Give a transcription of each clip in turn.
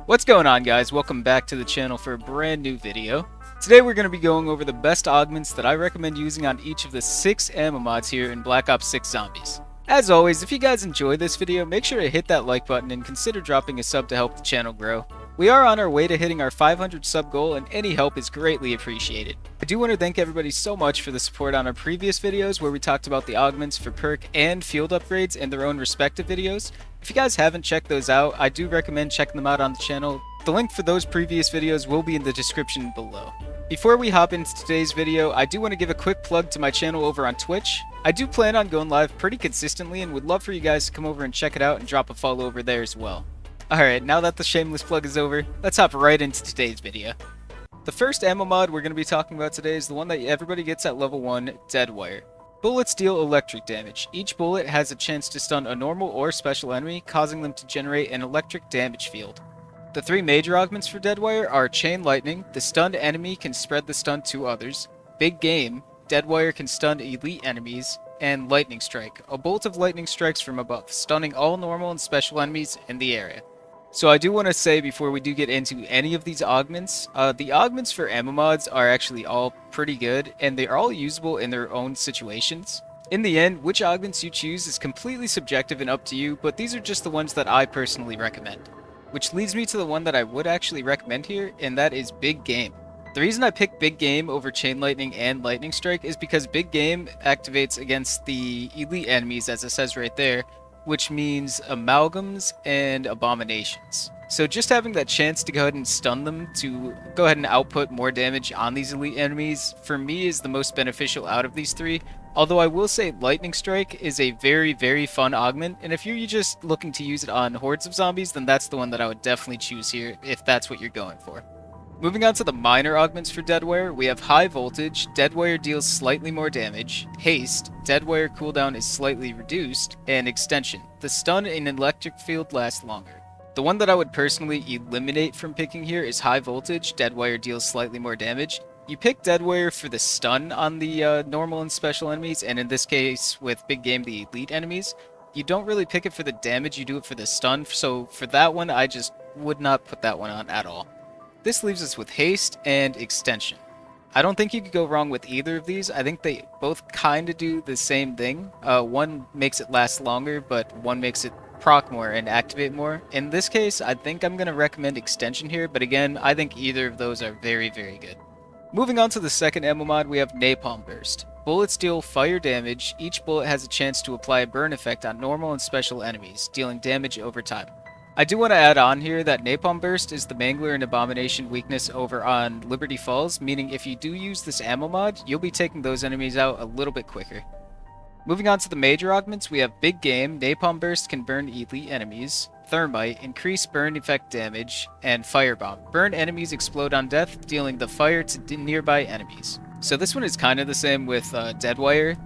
What's going on, guys? Welcome back to the channel for a brand new video. Today we're going to be going over the best augments that I recommend using on each of the 6 ammo mods here in Black Ops 6 Zombies. As always, if you guys enjoyed this video, make sure to hit that like button and consider dropping a sub to help the channel grow. We are on our way to hitting our 500 sub goal, and any help is greatly appreciated. I do want to thank everybody so much for the support on our previous videos where we talked about the augments for perk and field upgrades in their own respective videos. If you guys haven't checked those out, I do recommend checking them out on the channel. The link for those previous videos will be in the description below. Before we hop into today's video, I do want to give a quick plug to my channel over on Twitch. I do plan on going live pretty consistently and would love for you guys to come over and check it out and drop a follow over there as well. Alright, now that the shameless plug is over, let's hop right into today's video. The first ammo mod we're going to be talking about today is the one that everybody gets at level 1, Dead Wire. Bullets deal electric damage. Each bullet has a chance to stun a normal or special enemy, causing them to generate an electric damage field. The 3 major augments for Deadwire are Chain Lightning, the stunned enemy can spread the stun to others, Big Game, Deadwire can stun elite enemies, and Lightning Strike, a bolt of lightning strikes from above, stunning all normal and special enemies in the area. So I do want to say before we do get into any of these augments, the augments for ammo mods are actually all pretty good, and they are all usable in their own situations. In the end, which augments you choose is completely subjective and up to you, but these are just the ones that I personally recommend. Which leads me to the one that I would actually recommend here, and that is Big Game. The reason I picked Big Game over Chain Lightning and Lightning Strike is because Big Game activates against the elite enemies, as it says right there, which means amalgams and abominations. So just having that chance to go ahead and stun them to go ahead and output more damage on these elite enemies, for me is the most beneficial out of these 3. Although I will say Lightning Strike is a very fun augment, and if you're just looking to use it on hordes of zombies, then that's the one that I would definitely choose here if that's what you're going for. Moving on to the minor augments for Deadwire, we have High Voltage, Deadwire deals slightly more damage, Haste, Deadwire cooldown is slightly reduced, and Extension, the stun in an electric field lasts longer. The one that I would personally eliminate from picking here is High Voltage, Deadwire deals slightly more damage. You pick Deadwire for the stun on the normal and special enemies, and in this case with Big Game the elite enemies. You don't really pick it for the damage, you do it for the stun, so for that one I just would not put that one on at all. This leaves us with Haste and Extension. I don't think you could go wrong with either of these. I think they both kind of do the same thing. One makes it last longer, but one makes it proc more and activate more. In this case, I think I'm going to recommend Extension here, but again, I think either of those are very good. Moving on to the second ammo mod, we have Napalm Burst. Bullets deal fire damage. Each bullet has a chance to apply a burn effect on normal and special enemies, dealing damage over time. I do want to add on here that Napalm Burst is the Mangler and Abomination weakness over on Liberty Falls, meaning if you do use this ammo mod, you'll be taking those enemies out a little bit quicker. Moving on to the major augments, we have Big Game, Napalm Burst can burn elite enemies, Thermite, increase burn effect damage, and Firebomb. Burn enemies explode on death, dealing the fire to nearby enemies. So this one is kind of the same with Deadwire,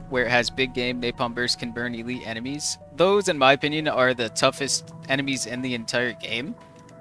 where it has Big Game, Napalm Burst can burn elite enemies. Those, in my opinion, are the toughest enemies in the entire game.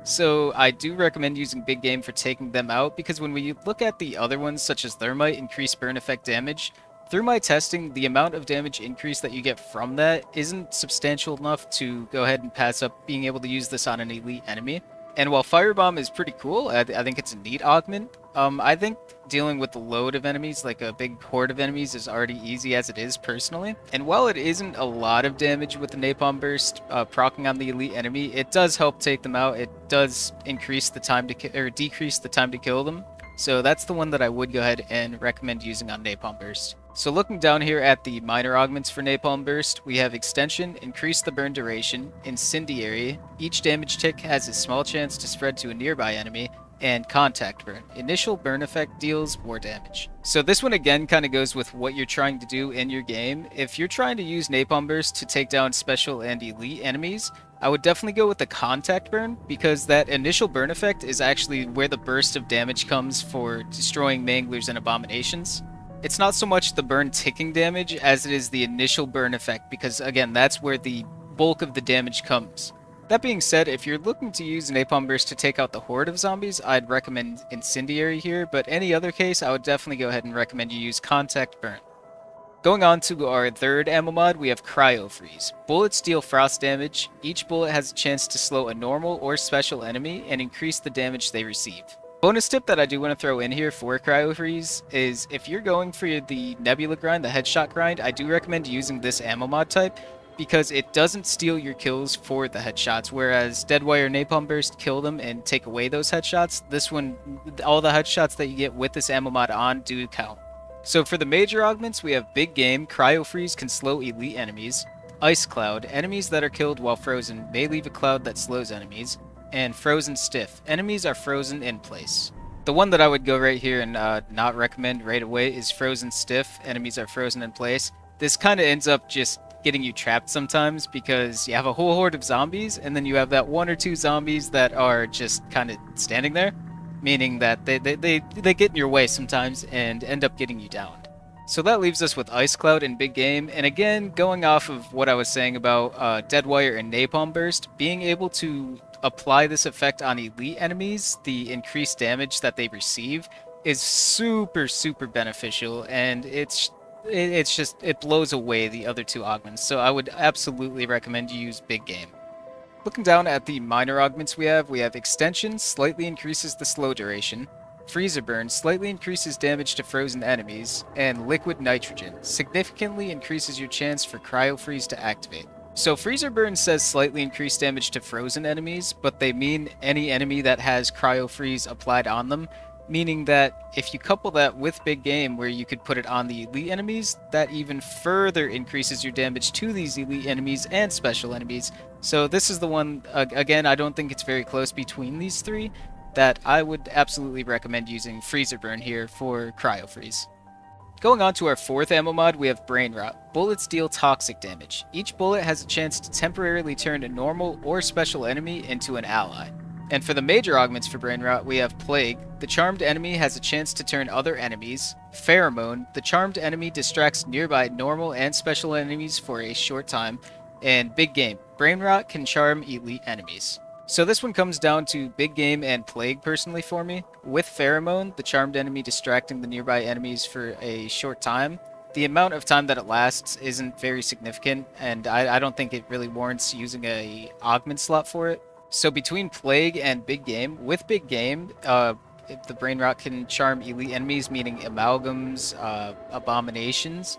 So I do recommend using Big Game for taking them out, because when we look at the other ones, such as Thermite, increase burn effect damage, through my testing, the amount of damage increase that you get from that isn't substantial enough to go ahead and pass up being able to use this on an elite enemy. And while Firebomb is pretty cool, I think it's a neat augment, I think dealing with the load of enemies, like a big horde of enemies, is already easy as it is personally. And while it isn't a lot of damage with the Napalm Burst proccing on the elite enemy, it does help take them out. It does increase the time to or decrease the time to kill them. So that's the one that I would go ahead and recommend using on Napalm Burst. So looking down here at the minor augments for Napalm Burst, we have Extension, increase the burn duration, Incendiary, each damage tick has a small chance to spread to a nearby enemy, and Contact Burn. Initial burn effect deals more damage. So this one again kind of goes with what you're trying to do in your game. If you're trying to use Napalm Burst to take down special and elite enemies, I would definitely go with the Contact Burn, because that initial burn effect is actually where the burst of damage comes for destroying Manglers and Abominations. It's not so much the burn ticking damage as it is the initial burn effect, because again, that's where the bulk of the damage comes. That being said, if you're looking to use Napalm Burst to take out the horde of zombies, I'd recommend Incendiary here, but any other case, I would definitely go ahead and recommend you use Contact Burn. Going on to our third ammo mod, we have Cryofreeze. Bullets deal frost damage. Each bullet has a chance to slow a normal or special enemy and increase the damage they receive. Bonus tip that I do want to throw in here for Cryofreeze is if you're going for the Nebula grind, the headshot grind, I do recommend using this ammo mod type because it doesn't steal your kills for the headshots, whereas Deadwire Napalm Burst kill them and take away those headshots. This one, all the headshots that you get with this ammo mod on do count. So for the major augments, we have Big Game. Cryofreeze can slow elite enemies. Ice Cloud, enemies that are killed while frozen may leave a cloud that slows enemies. And Frozen Stiff, enemies are frozen in place. The one that I would go right here and not recommend right away is Frozen Stiff, enemies are frozen in place. This kind of ends up just getting you trapped sometimes because you have a whole horde of zombies and then you have that one or two zombies that are just kind of standing there, meaning that they get in your way sometimes and end up getting you downed. So that leaves us with Ice Cloud and Big Game, and again, going off of what I was saying about Deadwire and Napalm Burst, being able to apply this effect on elite enemies, the increased damage that they receive, is super beneficial, and it blows away the other two augments. So I would absolutely recommend you use Big Game. Looking down at the minor augments we have Extension, slightly increases the slow duration. Freezer Burn slightly increases damage to frozen enemies, and Liquid Nitrogen significantly increases your chance for Cryofreeze to activate. So Freezer Burn says slightly increased damage to frozen enemies, but they mean any enemy that has Cryofreeze applied on them, meaning that if you couple that with Big Game where you could put it on the elite enemies, that even further increases your damage to these elite enemies and special enemies. So this is the one, again, I don't think it's very close between these three, that I would absolutely recommend using Freezer Burn here for Cryofreeze. Going on to our fourth ammo mod, we have Brain Rot. Bullets deal toxic damage. Each bullet has a chance to temporarily turn a normal or special enemy into an ally. And for the major augments for Brain Rot, we have Plague. The charmed enemy has a chance to turn other enemies. Pheromone. The charmed enemy distracts nearby normal and special enemies for a short time. And Big Game. Brain Rot can charm elite enemies. So this one comes down to Big Game and Plague personally for me. With Pheromone, the charmed enemy distracting the nearby enemies for a short time, the amount of time that it lasts isn't very significant, and I don't think it really warrants using a augment slot for it. So between Plague and Big Game, with Big Game, the Brain Rot can charm elite enemies, meaning amalgams, abominations.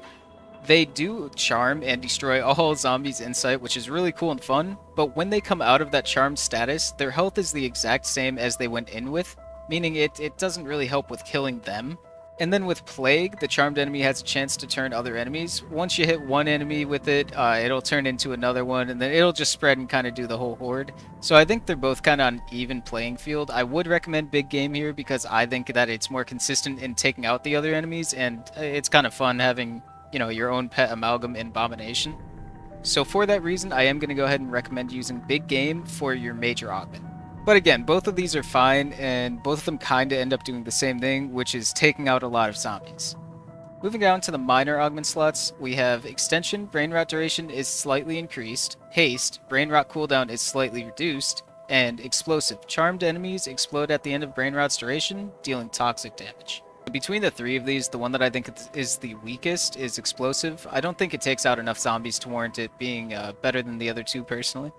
They do charm and destroy all zombies in sight, which is really cool and fun, but when they come out of that charmed status, their health is the exact same as they went in with, meaning it doesn't really help with killing them. And then with Plague, the charmed enemy has a chance to turn other enemies. Once you hit one enemy with it, it'll turn into another one, and then it'll just spread and kind of do the whole horde. So I think they're both kind of on even playing field. I would recommend Big Game here because I think that it's more consistent in taking out the other enemies, and it's kind of fun having, you know, your own pet amalgam in Abomination. So for that reason, I am going to go ahead and recommend using Big Game for your major augment. But again, both of these are fine, and both of them kind of end up doing the same thing, which is taking out a lot of zombies. Moving down to the minor augment slots, we have Extension, Brain Rot duration is slightly increased, Haste, Brain Rot cooldown is slightly reduced, and Explosive, charmed enemies explode at the end of Brain Rot's duration, dealing toxic damage. Between the three of these, the one that I think is the weakest is Explosive. I don't think it takes out enough zombies to warrant it being better than the other two personally.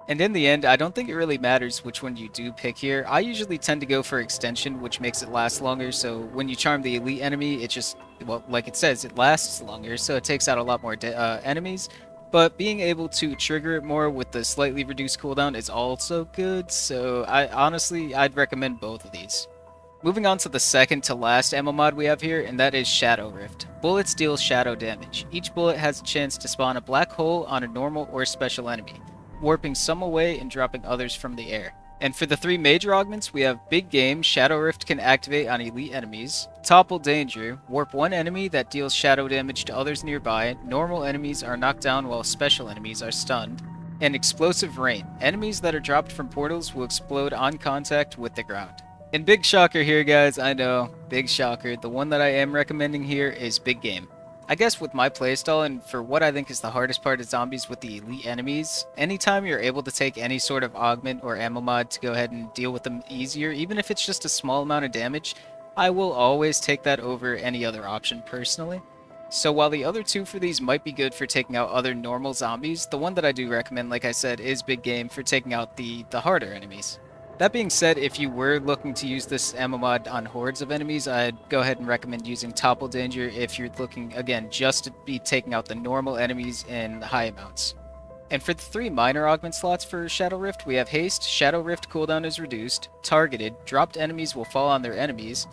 And in the end, I don't think it really matters which one you do pick here. I usually tend to go for Extension, which makes it last longer, so when you charm the elite enemy, it just, well, like it says, it lasts longer, so it takes out a lot more enemies. But being able to trigger it more with the slightly reduced cooldown is also good, so I'd recommend both of these. Moving on to the second to last ammo mod we have here, and that is Shadow Rift. Bullets deal shadow damage. Each bullet has a chance to spawn a black hole on a normal or special enemy, warping some away and dropping others from the air. And for the three major augments, we have Big Game, Shadow Rift can activate on elite enemies, Topple Danger, warp one enemy that deals shadow damage to others nearby, normal enemies are knocked down while special enemies are stunned, and Explosive Rain, enemies that are dropped from portals will explode on contact with the ground. And big shocker here, guys, I know, big shocker, the one that I am recommending here is Big Game. I guess with my playstyle and for what I think is the hardest part of zombies with the elite enemies, anytime you're able to take any sort of augment or ammo mod to go ahead and deal with them easier, even if it's just a small amount of damage, I will always take that over any other option personally. So while the other two for these might be good for taking out other normal zombies, the one that I do recommend, like I said, is Big Game for taking out the harder enemies. That being said, if you were looking to use this ammo mod on hordes of enemies, I'd go ahead and recommend using Topple Danger if you're looking, again, just to be taking out the normal enemies in high amounts. And for the 3 minor augment slots for Shadow Rift, we have Haste, Shadow Rift cooldown is reduced, Targeted, dropped enemies will fall on their enemies,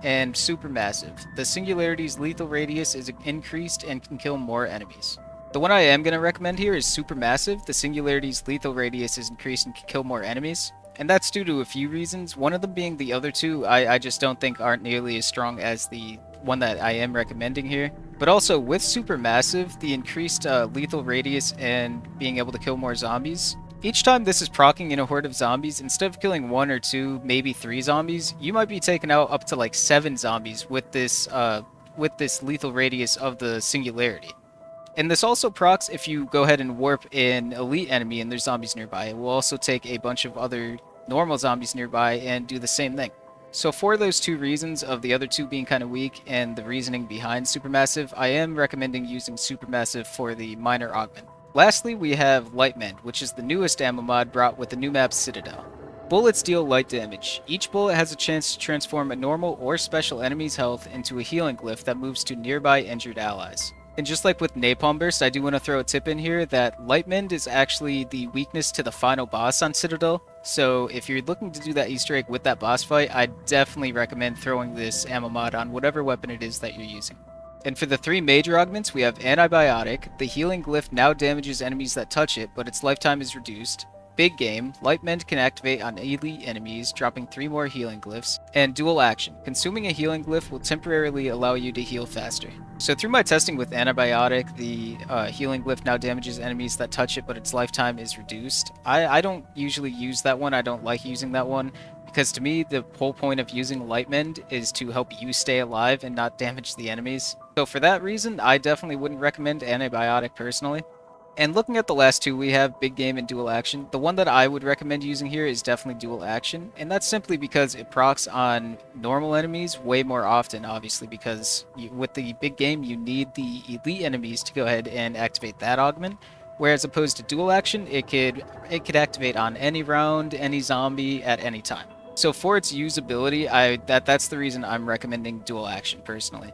and Supermassive. The Singularity's lethal radius is increased and can kill more enemies. The one I am going to recommend here is Supermassive. The Singularity's lethal radius is increased and can kill more enemies. And that's due to a few reasons, one of them being the other two I just don't think aren't nearly as strong as the one that I am recommending here. But also, with Supermassive, the increased lethal radius and being able to kill more zombies, each time this is proccing in a horde of zombies, instead of killing 1 or 2, maybe 3 zombies, you might be taking out up to like 7 zombies with this lethal radius of the Singularity. And this also procs if you go ahead and warp an elite enemy and there's zombies nearby. It will also take a bunch of other normal zombies nearby and do the same thing. So for those 2 reasons of the other 2 being kind of weak and the reasoning behind Supermassive, I am recommending using Supermassive for the minor augment. Lastly, we have Lightmend, which is the newest ammo mod brought with the new map Citadel. Bullets deal light damage. Each bullet has a chance to transform a normal or special enemy's health into a healing glyph that moves to nearby injured allies. And just like with Napalm Burst, I do want to throw a tip in here that Lightmend is actually the weakness to the final boss on Citadel. So if you're looking to do that Easter egg with that boss fight, I definitely recommend throwing this ammo mod on whatever weapon it is that you're using. And for the 3 major augments, we have Antibiotic. The healing glyph now damages enemies that touch it, but its lifetime is reduced. Big Game, Lightmend can activate on elite enemies, dropping 3 more healing glyphs. And Dual Action, consuming a healing glyph will temporarily allow you to heal faster. So through my testing with Antibiotic, the healing glyph now damages enemies that touch it, but its lifetime is reduced. I don't usually use that one, I don't like using that one, because to me, the whole point of using Lightmend is to help you stay alive and not damage the enemies. So for that reason, I definitely wouldn't recommend Antibiotic personally. And looking at the last 2, we have Big Game and Dual Action. The one that I would recommend using here is definitely Dual Action, and that's simply because it procs on normal enemies way more often, obviously, because with the Big Game, you need the elite enemies to go ahead and activate that augment, whereas opposed to Dual Action, it could activate on any round, any zombie, at any time. So for its usability, that's the reason I'm recommending Dual Action personally.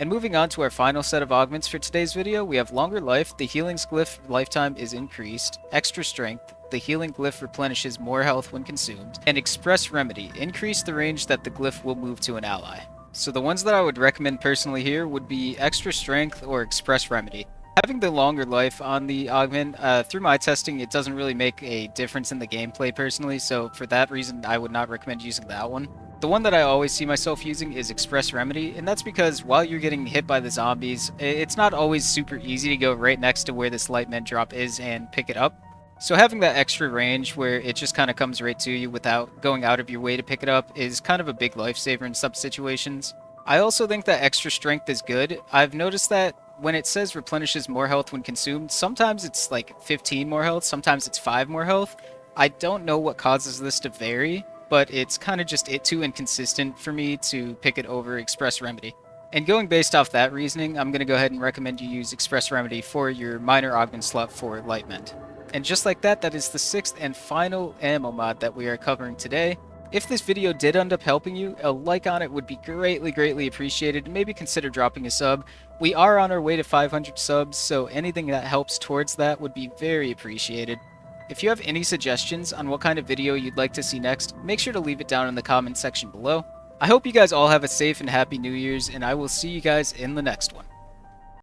And moving on to our final set of augments for today's video, we have Longer Life, the healing glyph lifetime is increased, Extra Strength, the healing glyph replenishes more health when consumed, and Express Remedy, increase the range that the glyph will move to an ally. So the ones that I would recommend personally here would be Extra Strength or Express Remedy. Having the Longer Life on the augment, through my testing, it doesn't really make a difference in the gameplay personally, so for that reason, I would not recommend using that one. The one that I always see myself using is Express Remedy, and that's because while you're getting hit by the zombies, it's not always super easy to go right next to where this Lightmend drop is and pick it up. So having that extra range where it just kind of comes right to you without going out of your way to pick it up is kind of a big lifesaver in some situations. I also think that Extra Strength is good. I've noticed that when it says replenishes more health when consumed, sometimes it's like 15 more health, sometimes it's 5 more health. I don't know what causes this to vary, but it's kind of just too inconsistent for me to pick it over Express Remedy. And going based off that reasoning, I'm going to go ahead and recommend you use Express Remedy for your minor augment slot for Lightmend. And just like that, that is the 6th and final ammo mod that we are covering today. If this video did end up helping you, a like on it would be greatly appreciated, and maybe consider dropping a sub. We are on our way to 500 subs, so anything that helps towards that would be very appreciated. If you have any suggestions on what kind of video you'd like to see next, make sure to leave it down in the comment section below. I hope you guys all have a safe and happy New Year's, and I will see you guys in the next one.